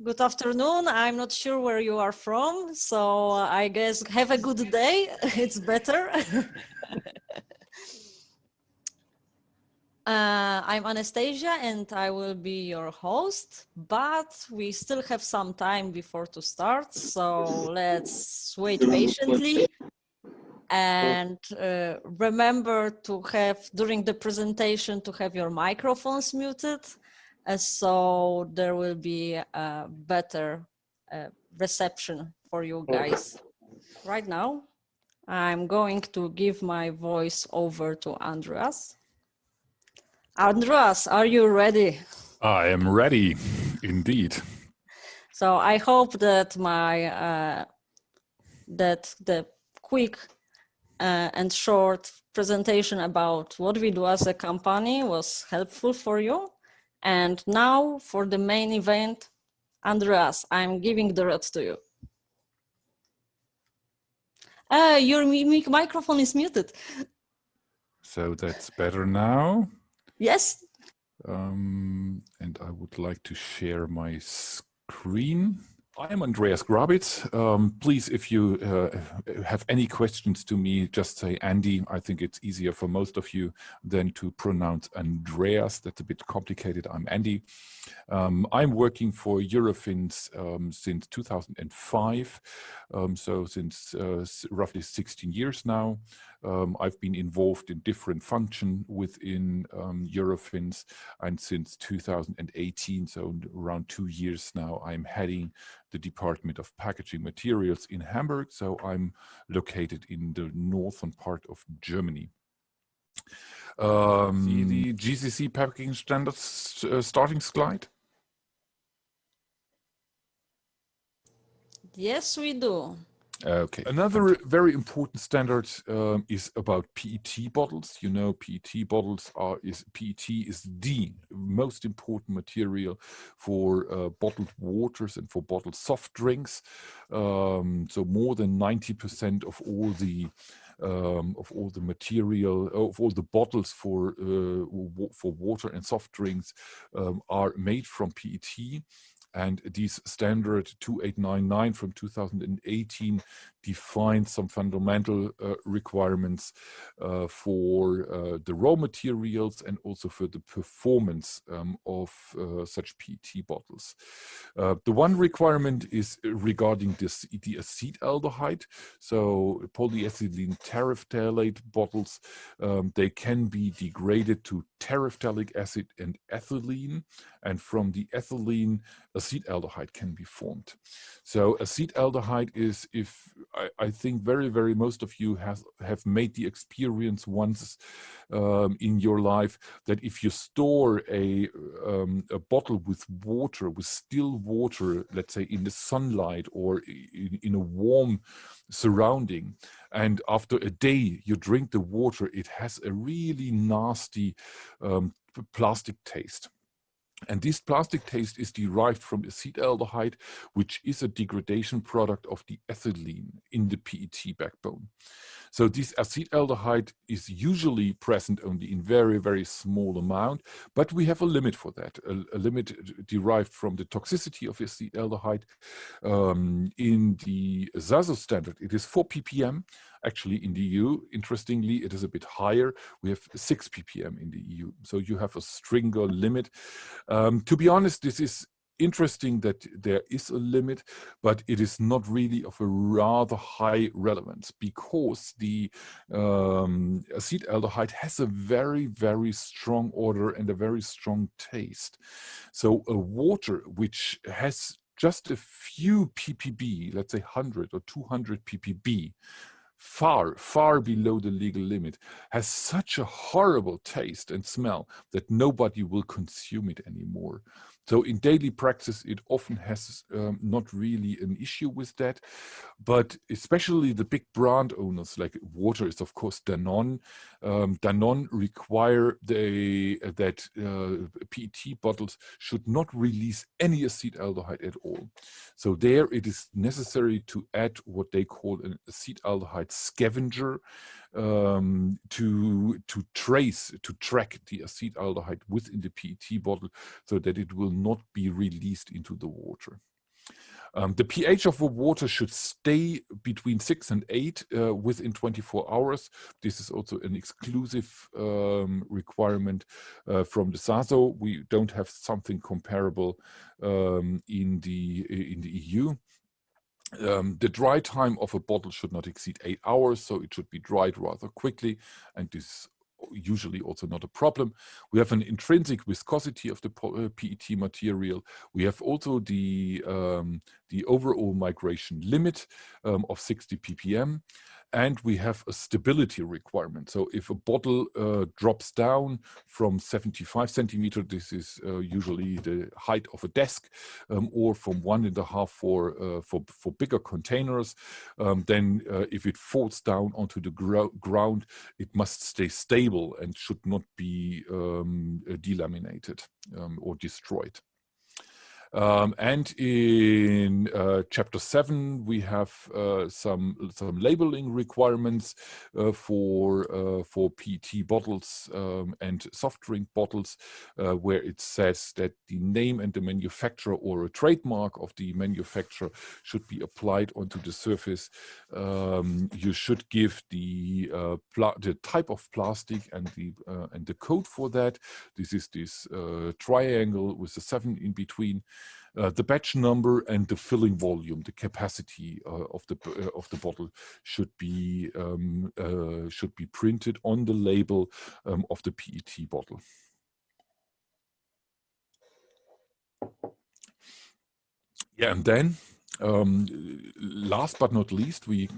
Good afternoon. I'm not sure where you are from, so I guess have a good day. It's better. I'm Anastasia and I will be your host, but we still have some time before to start, so let's wait patiently. And remember to have, during the presentation, to have your microphones muted, so there will be a better reception for you guys. Right now, I'm going to give my voice over to Andreas. Andreas, are you ready? I am ready, indeed. So I hope that that the quick and short presentation about what we do as a company was helpful for you. And now for the main event, Andreas, I'm giving the rest to you. Your microphone is muted. So that's better now. Yes. And I would like to share my screen. I am Andreas Grabitz. Please, if you have any questions to me, just say Andy. I think it's easier for most of you than to pronounce Andreas. That's a bit complicated. I'm Andy. I'm working for Eurofins since 2005, so since roughly 16 years now. I've been involved in different functions within Eurofins, and since 2018, so around 2 years now, I'm heading the Department of Packaging Materials in Hamburg. So I'm located in the northern part of Germany. See the GCC packaging standards starting slide? Yes, we do. Okay. Another very important standard is about PET bottles. You know, PET bottles PET is the most important material for bottled waters and for bottled soft drinks. So more than 90% of all the material, of all the bottles for water and soft drinks are made from PET. And this standard 2899 from 2018 defines some fundamental requirements for the raw materials and also for the performance of such PET bottles. The one requirement is regarding the acetaldehyde. So polyethylene terephthalate bottles, they can be degraded to terephthalic acid and ethylene, and from the ethylene, acetaldehyde can be formed. So acetaldehyde is, if I think very most of you have made the experience once in your life, that if you store a bottle with water, with still water, let's say in the sunlight or in a warm surrounding, and after a day you drink the water, it has a really nasty plastic taste. And this plastic taste is derived from acetaldehyde, which is a degradation product of the ethylene in the PET backbone. So this acetaldehyde is usually present only in very small amount, but we have a limit for that, a limit derived from the toxicity of acetaldehyde. In the SASO standard, it is 4 ppm. Actually, in the EU, interestingly, it is a bit higher. We have 6 ppm in the EU. So you have a stricter limit. To be honest, this is interesting that there is a limit, but it is not really of a rather high relevance, because the acetaldehyde has a very strong odor and a very strong taste. So a water which has just a few ppb, let's say 100 or 200 ppb, far below the legal limit, has such a horrible taste and smell that nobody will consume it anymore. So in daily practice, it often has not really an issue with that, but especially the big brand owners, like water is of course Danone. Danone require that PET bottles should not release any acetaldehyde at all. So there it is necessary to add what they call an acetaldehyde scavenger. to track the acetaldehyde within the PET bottle so that it will not be released into the water. The pH of the water should stay between 6 and 8 within 24 hours. This is also an exclusive requirement from the SASO. We don't have something comparable in the EU. The dry time of a bottle should not exceed 8 hours, so it should be dried rather quickly, and this is usually also not a problem. We have an intrinsic viscosity of the PET material. We have also the overall migration limit of 60 ppm. And we have a stability requirement. So if a bottle drops down from 75 centimeter, this is usually the height of a desk, or from 1.5 for bigger containers, then if it falls down onto the ground, it must stay stable and should not be delaminated or destroyed. And in chapter 7, we have some labeling requirements for PET bottles and soft drink bottles, where it says that the name and the manufacturer or a trademark of the manufacturer should be applied onto the surface. You should give the type of plastic and the code for that. This is this triangle with a 7 in between. The batch number and the filling volume, the capacity of the bottle should be printed on the label of the PET bottle. Yeah, and then last but not least, we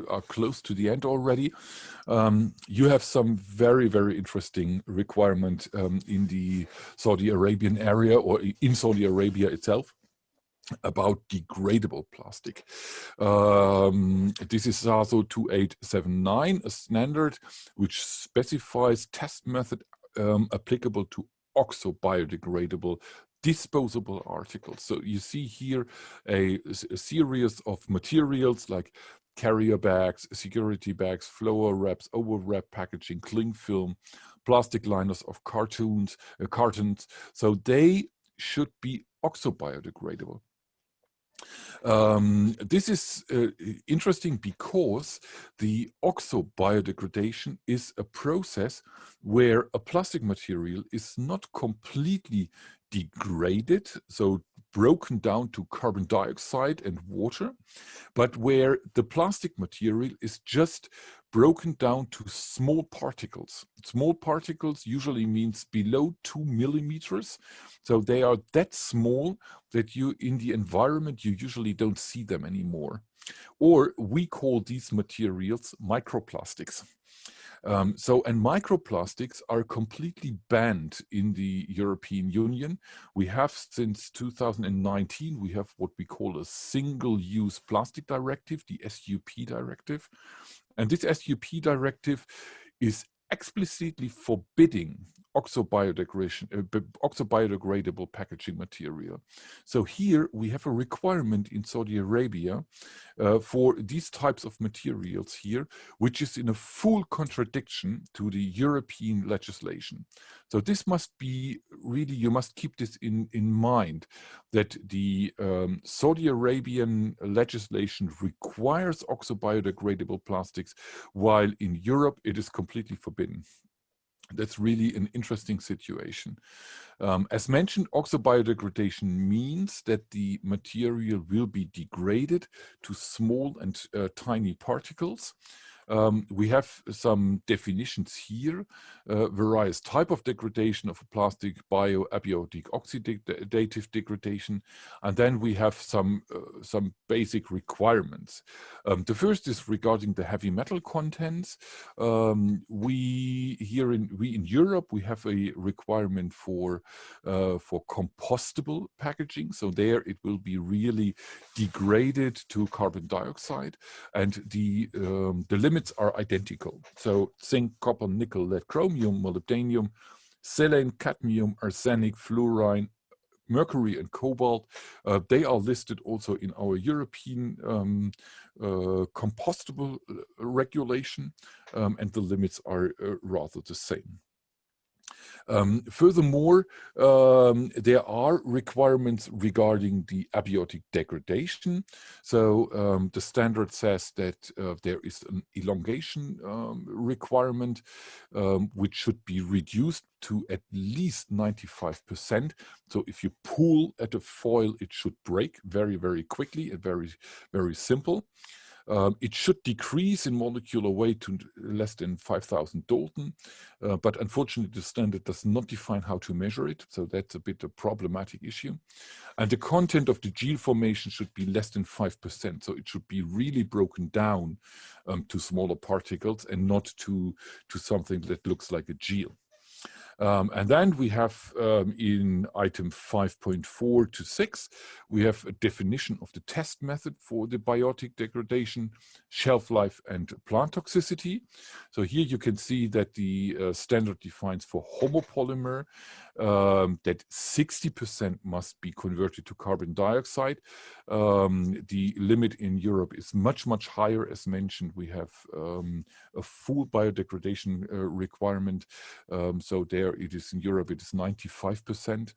are close to the end already. You have some very, very interesting requirement in the Saudi Arabian area or in Saudi Arabia itself about degradable plastic. This is SASO 2879, a standard which specifies test method applicable to oxo-biodegradable disposable articles. So you see here a series of materials like carrier bags, security bags, flower wraps, overwrap packaging, cling film, plastic liners of cartons. So they should be oxo-biodegradable. This is interesting because the oxo-biodegradation is a process where a plastic material is not completely degraded, so broken down to carbon dioxide and water, but where the plastic material is just broken down to small particles. Small particles usually means below 2 millimeters. So they are that small that you, in the environment, you usually don't see them anymore. Or we call these materials microplastics. And microplastics are completely banned in the European Union. We have since 2019, we have what we call a single-use plastic directive, the SUP directive. And this SUP directive is explicitly forbidding oxo-biodegradable packaging material. So here we have a requirement in Saudi Arabia for these types of materials here, which is in a full contradiction to the European legislation. So this must be really, you must keep this in mind, that the Saudi Arabian legislation requires oxo-biodegradable plastics, while in Europe it is completely forbidden. That's really an interesting situation. As mentioned, oxo-biodegradation means that the material will be degraded to small and tiny particles. We have some definitions here, various type of degradation of a plastic, bioabiotic oxidative degradation, and then we have some basic requirements. The first is regarding the heavy metal contents. We in Europe, we have a requirement for compostable packaging. So there it will be really degraded to carbon dioxide, and the limits are identical. So zinc, copper, nickel, lead, chromium, molybdenum, selenium, cadmium, arsenic, fluorine, mercury and cobalt. They are listed also in our European compostable regulation, and the limits are rather the same. Furthermore, there are requirements regarding the abiotic degradation. So the standard says that there is an elongation requirement, which should be reduced to at least 95%. So if you pull at a foil, it should break very, very quickly and very, very simple. It should decrease in molecular weight to less than 5,000 Dalton, but unfortunately the standard does not define how to measure it, so that's a bit a problematic issue. And the content of the gel formation should be less than 5%, so it should be really broken down to smaller particles and not to something that looks like a gel. And then we have in item 5.4 to 6, we have a definition of the test method for the biotic degradation, shelf life, and plant toxicity. So here you can see that the standard defines for homopolymer that 60% must be converted to carbon dioxide. The limit in Europe is much, much higher. As mentioned, we have a full biodegradation requirement. So there it is in Europe, it is 95%.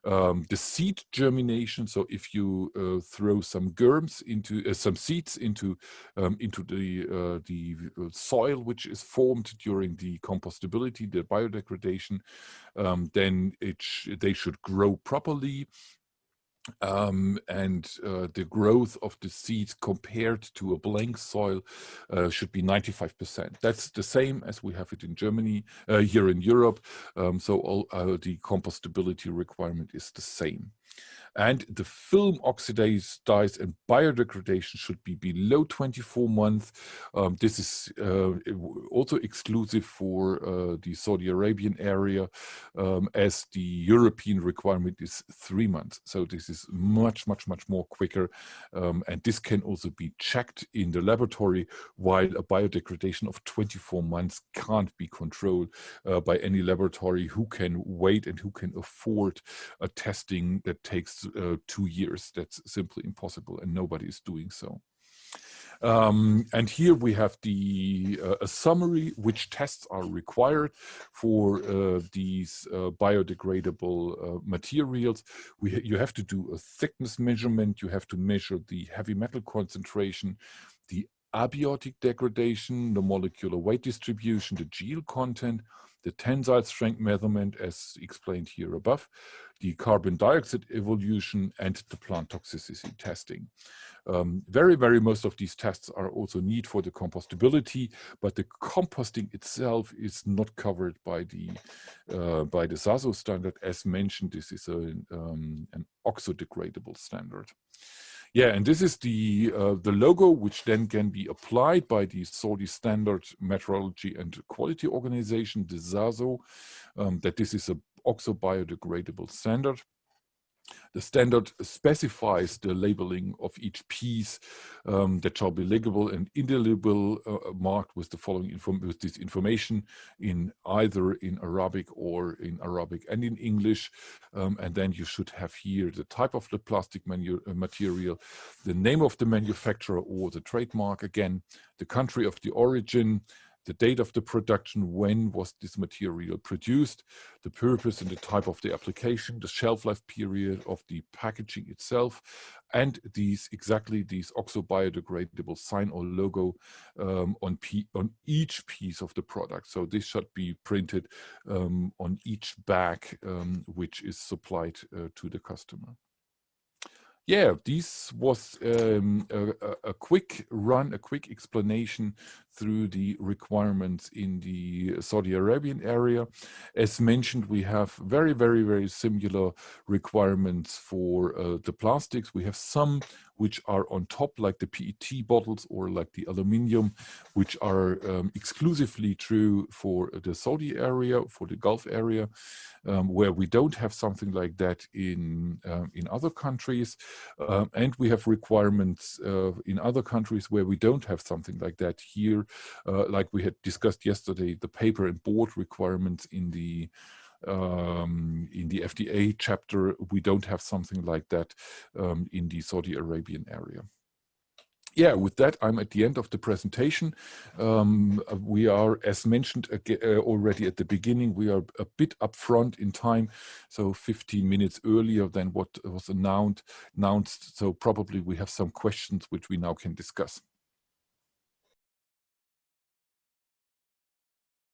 The seed germination, so if you throw some germs into some seeds into the soil which is formed during the compostability, the biodegradation, then they should grow properly. And the growth of the seeds compared to a blank soil should be 95%. That's the same as we have it in Germany, here in Europe. So the compostability requirement is the same. And the film oxidase dyes and biodegradation should be below 24 months. This is also exclusive for the Saudi Arabian area, as the European requirement is 3 months. So this is much, much, much more quicker. And this can also be checked in the laboratory, while a biodegradation of 24 months can't be controlled by any laboratory who can wait and who can afford a testing that takes 2 years. That's simply impossible, and nobody is doing so. And here we have a summary which tests are required for these biodegradable materials. You have to do a thickness measurement, you have to measure the heavy metal concentration, the abiotic degradation, the molecular weight distribution, the gel content, the tensile strength measurement as explained here above, the carbon dioxide evolution, and the plant toxicity testing. Very most of these tests are also needed for the compostability, but the composting itself is not covered by the SASO standard. As mentioned, this is an oxo-degradable standard. Yeah, and this is the logo, which then can be applied by the Saudi Standard Metrology and Quality Organization, the SASO, that this is a oxo-biodegradable standard. The standard specifies the labeling of each piece that shall be legible and indelible, marked with the following this information in either in Arabic or in Arabic and in English. And then you should have here the type of the plastic material, the name of the manufacturer or the trademark, again, the country of the origin, the date of the production, when was this material produced, the purpose and the type of the application, the shelf life period of the packaging itself, and these oxo-biodegradable sign or logo on each piece of the product. So this should be printed on each bag which is supplied to the customer. Yeah, this was a quick run, a quick explanation through the requirements in the Saudi Arabian area. As mentioned, we have very similar requirements for the plastics. We have some which are on top, like the PET bottles or like the aluminium, which are exclusively true for the Saudi area, for the Gulf area, where we don't have something like that in other countries. And we have requirements in other countries where we don't have something like that here, like we had discussed yesterday, the paper and board requirements in the in the FDA chapter. We don't have something like that in the Saudi Arabian area. Yeah, with that, I'm at the end of the presentation. We are, as mentioned already at the beginning, we are a bit upfront in time, so 15 minutes earlier than what was announced. So probably we have some questions which we now can discuss.